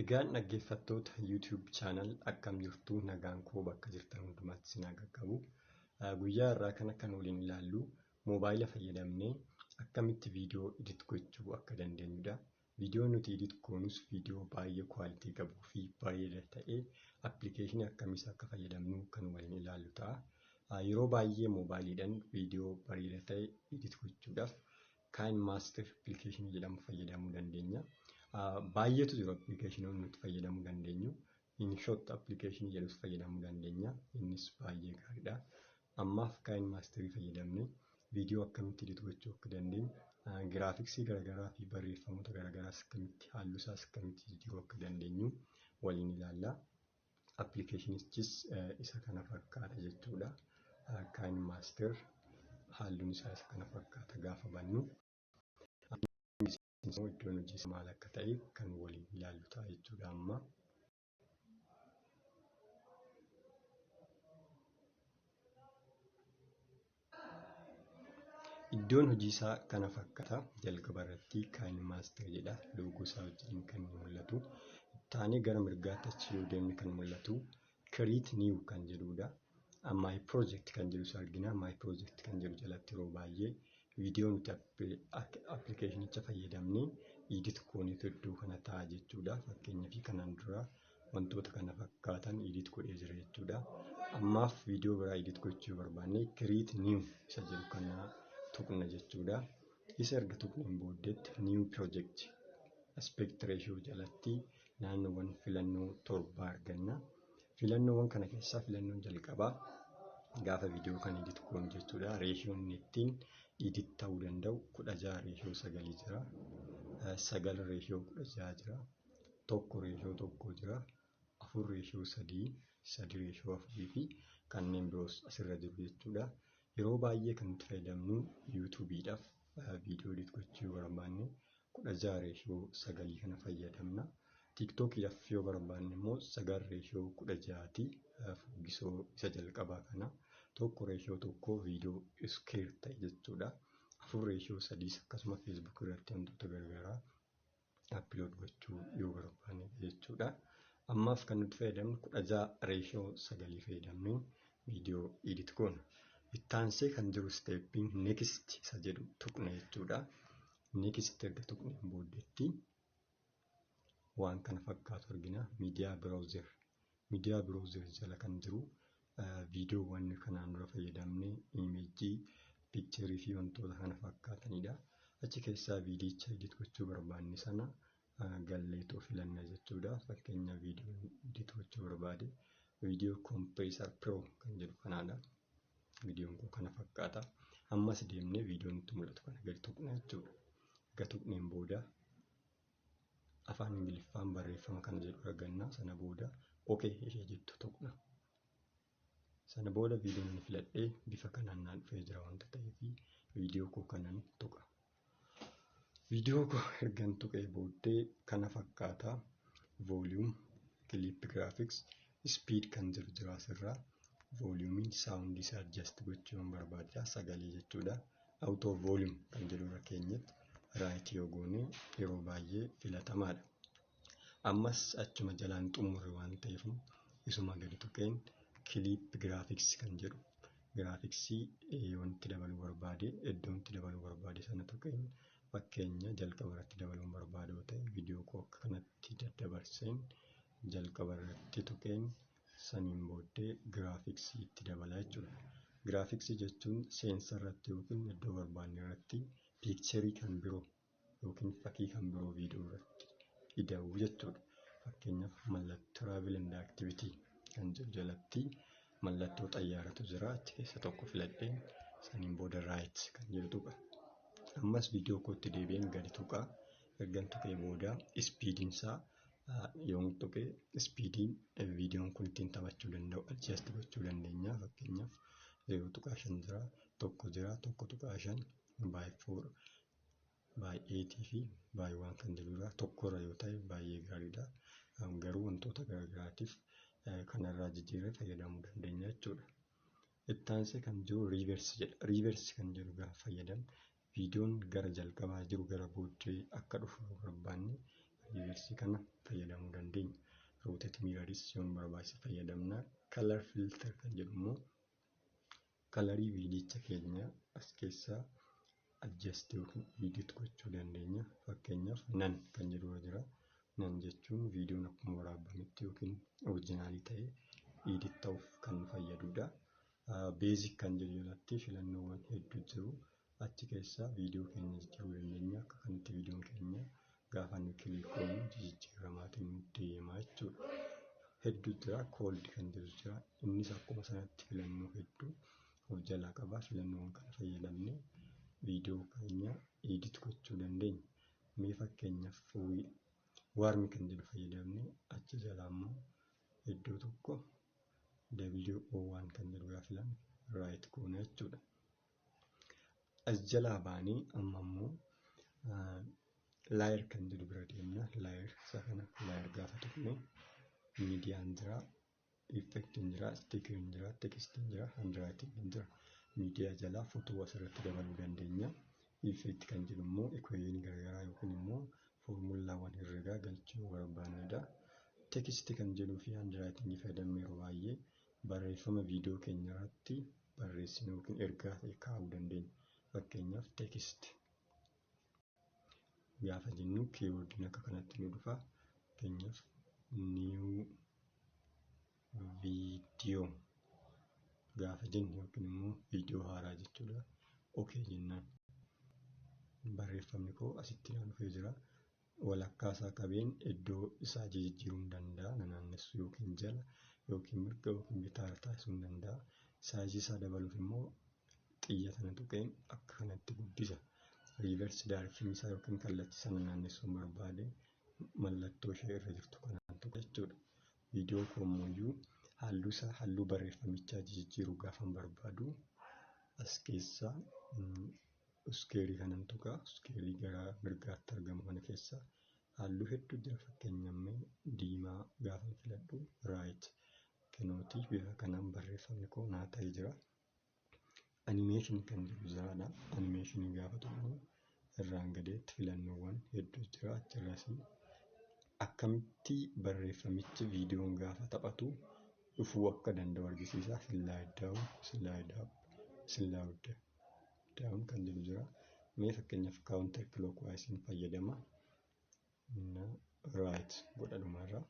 Egaan dhaggeeffattoota YouTube channel akkam jirtu nagaan koo bakka jirtan hundumaatti sinaa qaqqabu. Guyyaa irraa kan waliin ilaallu moobaayila fayyadamnee akkamitti viidiyoo edit gochuu akka dandeenyudha. Viidiyoon nuti edit goonus viidiyoo baay'ee kwaaliti qabuu fi baay'ee ta'ee appilikeeshinii akkamiis akka fayyadamnu kan waliin ilaallu ta'a. Yeroo baay'ee moobaayiliidhaan viidiyoo bareedaa ta'e edit gochuudhaaf KineMaster appilikeeshinii jedhamu fayyadamuu dandeenya. Baay'eetu jiru appilikeeshinoonni nuti fayyadamuu dandeenyu. InShot appilikeeshinii jedhus fayyadamuu dandeenya. Innis baay'ee gaariidha. Ammaaf KineMasterii fayyadamnee viidiyoo akkamitti edit gochuu akka dandeenyu, giraafiksii garaagaraa fi barreeffamoota garaagaraas akkamitti halluu isaas akkamitti jijjiiruu akka dandeenyu waliin ilaalla. Appilikeeshinichis isa kana fakkaata jechuudha. KineMaster halluun isaa isa kana fakkaata gaafa bannu. Iddoon hojii maal akka ta'e kan waliin ilaallu ta'a jechuudha amma. Iddoon hojii isaa kana fakkaata. Jalqaba irratti KineMaster jedha. Loogoo isaa wajjin kan mul'atu. Taanee gara mirgaatti achi yoo deemne kan mul'atu Create New kan jedhudha. My Project kan jedhus argina. My Project kan jedhu jalatti yeroo baay'ee viidiyoo nuti appilikeeshinicha fayyadamnee edit goonitu iddoo kana ta'a jechuudha. Fakkeenyaaf kanaan dura wantoota kana fakkaatan edit godhee jira jechuudha. Ammaaf viidiyoo biraa edit gochuu barbaanne Create New isa jedhu kana tuqna jechuudha. Isa erga tuqneen booddeetti New Project Aspect Ratio jalatti naannoowwan filannoo 7 arganna. Filannoowwan kana keessaa filannoon jalqabaa gaafa viidiyoo kan edit goonu jechuudha. Reeshiyoon ittiin edit ta'uu danda'u 16 reeshiyoo 9 jira. 9 reeshiyoo 16 jira. 1 reeshiyoo 1 jira. 4 reeshiyoo 3, 3 reeshiyoo 4 fi kanneen biroos asirra jiru jechuudha. Yeroo baay'ee kan nuti fayyadamnu YouTube'dhaaf viidiyoo edit gochuu barbaanne 16 reeshiyoo 9 kana fayyadamna. TikTok'dhaaf yoo barbaanne immoo 9 reeshiyoo 16ti. Fuggisoo isa jalqabaa kana 1 reeshiyoo 1 viidiyoo iskeer ta'e jechuudha. 4 reeshiyoo 3 akkasuma Facebook irratti wantoota garaagaraa upload gochuu yoo barbaanne jechuudha. Ammaaf kan nuti fayyadamnu 16 reeshiyoo 9 fayyadamnee viidiyoo edit goona. Ittaansee kan jiru steppiin next isa jedhu tuqna jechuudha. Next erga tuqneen booddeetti waan kana fakkaatu argina. Miidiyaa Browser jala kan jiru viidiyoowwan kanaan dura fayyadamnee imeejii, piikcharii fi wantoota kana fakkaatanidha. Achi keessaa viidiyicha edit gochuu barbaanne sana galleetoo filanna jechuudha. Fakkeenyaaf viidiyoo edit gochuu barbaade viidiyoo Compressor Pro kan jedhu kanaadha. Viidiyoon kun kana fakkaata. Ammas deemnee viidiyoon nutti mul'atu kana gadi tuqna jechuudha. Erga tuqneen booda afaan Ingiliffaan barreeffama kana jedhu arganna. Sana booda OK ishee jettu tuqna. Sana booda viidiyoon filadhee bifa kanaan naan dhufee jira wanta ta'eef viidiyoo koo kanan tuqa. Viidiyoo koo ergan tuqee booddee kana fakkaata. Volume, Clip Graphics, Speed kan jiru jira asirraa. Volumiin saawundii isaa adjust gochuun barbaada. Sagalee jechuudha. Auto volume kan jedhu irra keenyatti right yoo goone yeroo baay'ee filatamaadha. Ammas achuma jalaan xumurre waan ta'eef isuma gadi tuqeen Clip Graphics kan jedhu giraafiksii wanti dabaluu barbaade iddoo wanti dabaluu barbaade sana tuqeen fakkeenya jalqaba irratti dabaluu barbaade yoo ta'e viidiyoo koo akka kanatti daddabarseen jalqaba irratti tuqeen saniin booddee giraafiksii itti dabalaa jechuudha. Giraafiksii jechuun seensa irratti yookiin iddoo barbaanne irratti piikcharii kan biroo yookiin fakkii kan biroo viidiyoo irratti ida'uu jechuudha. Fakkeenyaaf mallattoo Travel and Activity kan jedhu jalatti mallattoo xayyaaratu jira. Achi keessa tokko filadheen saniin booda right kan jedhu tuqa. Ammas viidiyoo kootti deebi'een gadi tuqa. Ergan tuqee booda ispiidiin isaa yoon tuqe ispiidiin viidiyoon kun ittiin taphachuu danda'u adjust gochuu dandeenya. Fakkeenyaaf 0.5 jira, 1 jira, 1.5 by 4 by 8 fi by 1 kan jedhudha. Tokkorra yoo ta'e baay'ee gaariidha. Garuu wantoota garaagaraatiif kanarraa jijjiirree fayyadamuu dandeenya jechuudha. Ittaansee kan jiru reverse jedha. Reverse kan jedhu gaafa fayyadamnu viidiyoon gara jalqabaa jiru gara booddee akka dhufu barbaanne riiversii kana fayyadamuu dandeenya. Rotate mirrors yoo barbaachise fayyadamna. Color filter kan jedhu immoo kalarii viidicha keenya as keessaa adjust yookiin edit gochuu dandeenya. Fakkeenyaaf nan kan jedhu jira. Nan jechuun viidiyoon akkuma waraabametti yookiin oriijinaalii ta'ee edit ta'uuf kan fayyadudha. Basic kan jedhu jalatti filannoowwan hedduu jiru. Achi keessaa viidiyoo keenya jijjiiruu dandeenya. Akka kanatti viidiyoon keenya gaafa nu kilikoon jijjiiramaatiin deemaa jechuudha. Hedduu jira. Cold kan jedhu jira. Innis akkuma sanatti filannoo hedduu of jalaa qaba. Filannoowwan kana fayyadamnee viidiyoo keenya edit gochuu dandeenya. Mee fakkeenyaaf warmi kan jedhu fayyadamnee achi jalaa immoo iddoo tokko WO1 kan jedhu filanne right goona jechuudha. As jalaa baanii amma immoo layer kan jedhu bira deemna. Layer isa kana layer gaafa tuqne miidiyaan jira, effectiin jira, stickeriin jira, tekstiin jira, handwriting jira. Miidiyaa jalaa footoo asirratti dabaluu dandeenya. Effect kan jedhu immoo equation garagaraa yookiin immoo foormulaawwan herregaa galchuu barbaannedha. Text kan jedhuu fi handwriting fayyadamne yeroo baay'ee barreeffama viidiyoo keenya irratti barreessinu yookiin ergaa kaa'uu dandeenya. Fakkeenyaaf text gaafa jennu keewwardiin akka kanatti nu dhufa. Fakkeenyaaf new video gaafa jennu yookiin immoo viidiyoo haaraa jechuudha. Okay jennaan. Barreeffamni koo asitti dhufee jira. Walakkaa isaa qabeen iddoo isaa jijjiiruu danda'a. Naannessuu yookiin jala yookiin mirga yookiin bitaa taasisuu danda'a. Saayizii isaa dabaluuf immoo xiyya sana tuqeen akka kanatti guddisa. Reverse direction isaa yookiin kallattii sana naannessuun barbaade mallattoo ishee irra jirtu kanaan tuqa jechuudha. Viidiyoo koommooyyuu halluu isaa halluu barreeffamichaa jijjiiruu gaafa barbaadu as keessaa iskeerii kanan tuqa. Iskeerii gara mirgaatti argamu kana keessa halluu hedduu jira. Fakkeenyaaf diimaa gaafa filadhu right kenootii bifa kanaan barreeffamni koo naa ta'ee jira. Animation kan jedhu jiraadha. Animation gaafa tuqnu irraan gadeetti filannoowwan hedduu jira. Achirras akkamitti barreeffamichi viidiyoon gaafa taphatu dhufuu akka danda'u argisiisa. Slide down kan jedhu jira. Mee fakkeenyaaf counter clockwise fayyadama. Right godha dhumarra.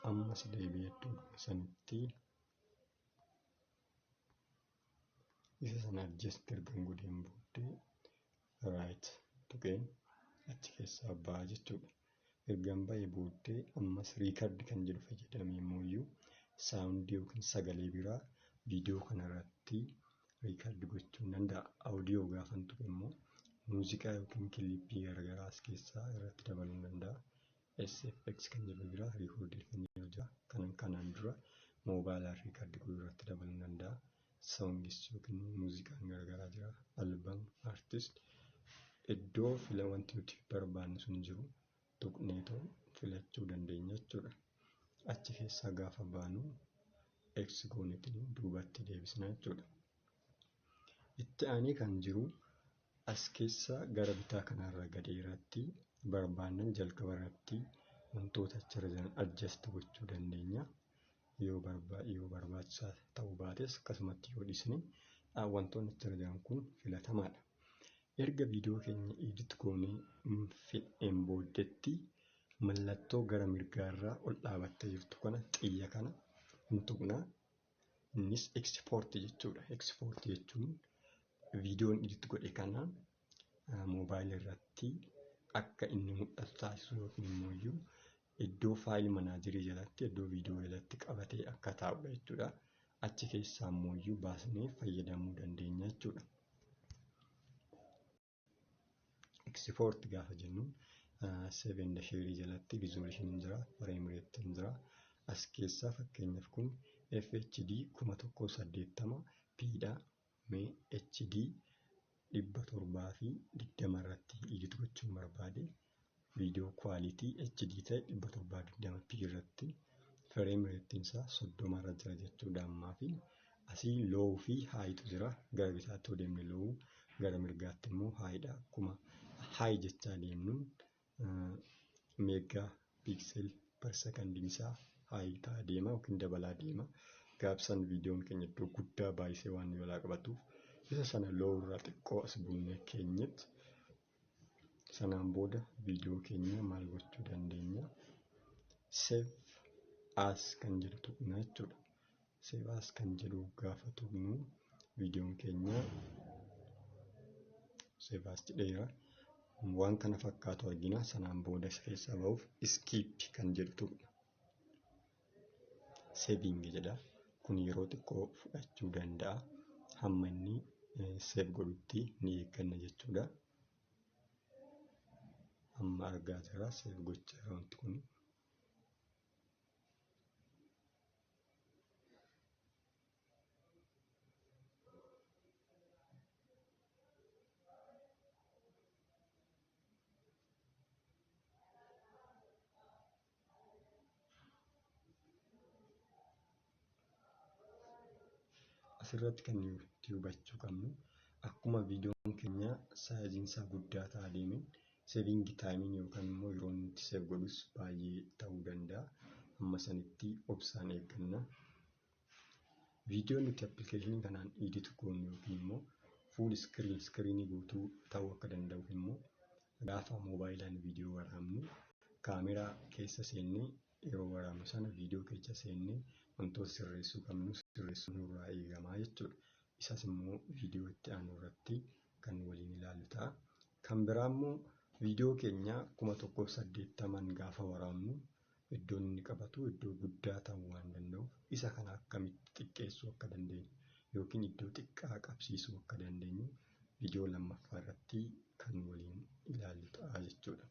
Ammas deebi'ee iddoo sanitti isa sana adjust ergan godheen booddee right tuqeen achi keessaa ba'a jechuudha. Ergan ba'ee booddee ammas record kan jedhu fayyadamee immoo sound yookiin sagalee biraa viidiyoo kanarratti record gochuu danda'a. Audio gaafa tuqe immoo muuziqaa yookiin kilippii garagaraa as keessaa irratti dabaluu danda'a. SFX kan jedhu jira, record kan jedhu jira. Kanaan dura moobaayilaa record godhuu irratti dabaluu danda'a. Songs yookiin muuziqaan garagaraa jira. Album, artist iddoo wanti nuti barbaanne sun jiru tuqneetoo filachuu dandeenya jechuudha. Achi keessaa gaafa baanu X goonetiin duubatti deebisna jechuudha. Itti aanee kan jiru as keessa gara bitaa kanarra gadee irratti barbaannan jalqaba irratti wantoota achirra jiran adjust gochuu dandeenya. Yoo barbaachisaa ta'uu baates akkasumatti yoo dhiisne wantoonni achirra jiran kun filatamaadha. Erga viidiyoo keenya edit goonee fixeen booddeetti mallattoo gara mirgaarraa ol dhaabattee jirtu kana xiyya kana hin tuqnaa. Innis export jechuudha. Export jechuun viidiyoon edit godhe kana moobaayilii irratti akka inni mul'atu taasisu yookiin immoo iddoo faayilii manaajirii jalatti iddoo viidiyoo jalatti qabatee akka taa'udha jechuudha. Achi keessaa immoo baasnee fayyadamuu dandeenya jechuudha. Export gaafa jennu save and share jalatti resolution jira, frame rate jira. As keessaa fakkeenyaaf kun FHD 1080 p dha. Mee HD 720 irratti edit gochuun barbaade viidiyoo quality HD ta'e 720p irratti frame rate isaa 30 irra jira jechuudha. Ammaa fi asii low fi high tu jira. Gara bitaatti deemne low, gara mirgaatti immoo high dha. Akkuma high jechaa deemnu meegaa piiksel per sekondiin isaa haayil ta'aa deema yookiin dabalaa deema. Gaabsan viidiyoon keenya iddoo guddaa baay'isee waan balaa qabatuuf isa sana loowurraa xiqqoo as buunee keenyatti sanaan booda viidiyoo keenya maal gochuu dandeenya? Save as kan jedhu tuqna jechuudha. Save as kan jedhu gaafa tuqnu viidiyoon keenya save as jedheera. Waan kana fakkaatu argina. Sanaan booda isa keessaa ba'uuf skip kan jedhu tuqna. Saving jedha. Kun yeroo xiqqoo fudhachuu danda'a. Hamma inni save godhutti ni eegganna jechuudha. Amma argaa jira save gochaa wanti kun. Asirratti kan nuti hubachuu qabnu akkuma viidiyoon keenya saayiziin isaa guddaa ta'aa deemen saving taayimiin yookaan immoo yeroo nuti save godhus baay'ee ta'uu danda'a. Amma sanitti obsaan eegganna. Viidiyoo nuti appilikeeshinii kanaan edit goonu yookiin immoo fuul iskiriinii guutuu ta'uu akka danda'u immoo gaafa moobayilaan viidiyoo waraabnu kaameraa keessa seennee yeroo waraabnu sana viidiyoo keessa seennee wantoota sirreessuu qabnu sirreessuu nurraa eegamaa jechuudha. Isas immoo viidiyoo itti aanu irratti kan waliin ilaallu ta'a. Kan biraa immoo viidiyoo keenya 1180 gaafa waraabnu iddoon inni qabatu iddoo guddaa ta'uu waan danda'uuf isa kana akkamitti xiqqeessuu akka dandeenyu yookiin iddoo xiqqaa qabsiisuu akka dandeenyu viidiyoo lammaffaa irratti kan waliin ilaallu ta'a jechuudha.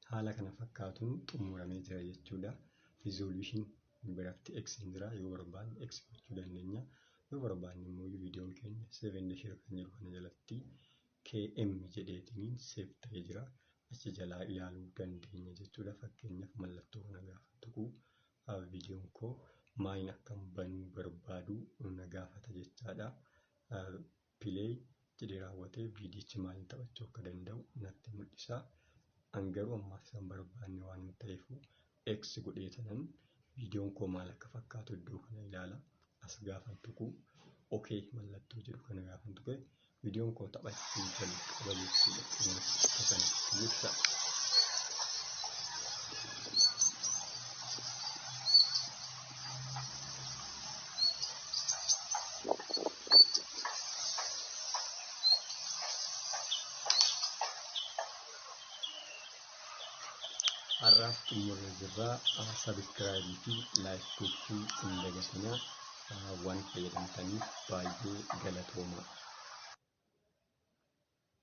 Haala kana fakkaatuun xumuramee jira jechuudha. Resolution biratti X jira. Yoo barbaanne X gochuu dandeenya. Yoo barbaanne immoo viidiyoon keenya save and share kan jedhu kana jalatti KM jedheetiin save ta'ee jira. Achi jalaa ilaaluu dandeenya jechuudha. Fakkeenyaaf mallattoo kana gaafa tuqu viidiyoon koo maaliin akkam banuu barbaadu na gaafata jechaadha. Play jedhee raawwatee viidiyichi maaliin taphachuu akka danda'u natti mul'isa. Garuu ammaaf isaan barbaanne waan ta'eef X godhee tanan viidiyoon koo maal akka fakkaatu iddoo kana ilaala. As gaafa tuqu OK mallattoo jedhu kana gaafa tuqe viidiyoon koo taphachuu jalqaba jechuudha. Har'aaf xumurree jirra. Sabiskiraayibii fi laayik gochuu hin dagatinaa. Waan fayyadamtaniif baay'ee galatoomaa.